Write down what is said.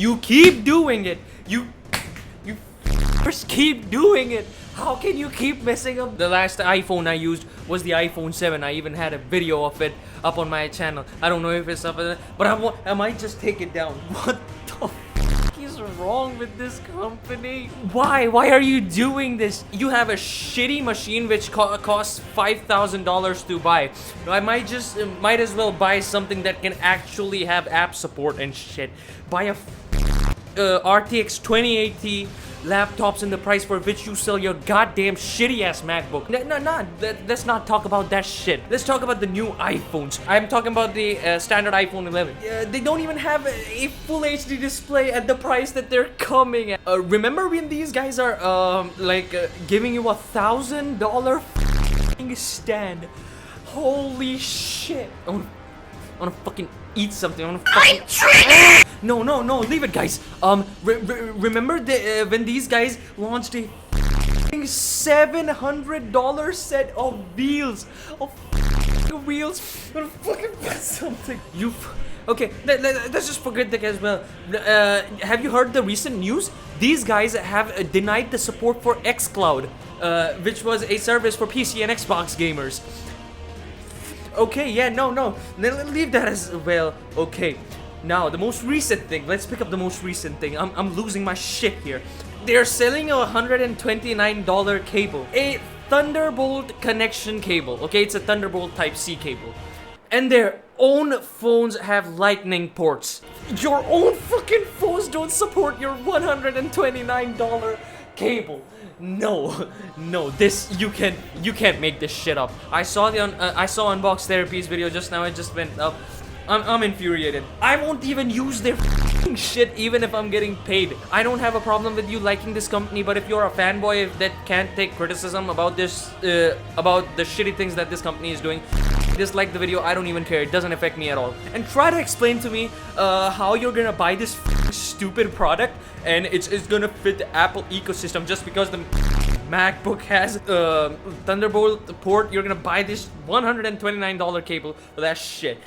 You keep doing it. You first keep doing it. How can you keep messing up? The last iPhone I used was the iPhone 7. I even had a video of it up on my channel. I don't know if it's up, but I might just take it down. What the f is wrong with this company? Why are you doing this? You have a shitty machine which costs $5,000 to buy. I might as well buy something that can actually have app support and shit. Buy a RTX 2080 laptops in the price for which you sell your goddamn shitty ass MacBook. Let's not talk about that shit. Let's talk about the new iPhones. I'm talking about the standard iPhone 11. They don't even have a full HD display at the price that they're coming at. Remember when these guys are giving you $1,000 stand? Holy shit! I wanna fucking eat something. I wanna fucking. No, leave it, guys. Remember when these guys launched a $700 set of wheels? Wheels. I'm gonna fucking put something. Okay, let's just forget that as well. Have you heard the recent news? These guys have denied the support for xCloud, which was a service for PC and Xbox gamers. Okay, yeah, no, leave that as well. Okay, now the most recent thing. Let's pick up the most recent thing. I'm losing my shit here. They're selling a $129 cable, a Thunderbolt connection cable. Okay, it's a Thunderbolt Type-C cable, and their own phones have Lightning ports. Your own fucking phones don't support your $129 cable. No, this you can't make this shit up. I saw Unbox Therapy's video just now. It just went up. I'm infuriated. I won't even use their shit even if I'm getting paid. I don't have a problem with you liking this company, but if you're a fanboy that can't take criticism about this, about the shitty things that this company is doing, dislike the video. I don't even care. It doesn't affect me at all. And try to explain to me how you're gonna buy this stupid product and it's gonna fit the Apple ecosystem just because the MacBook has Thunderbolt port. You're gonna buy this $129 cable for that shit.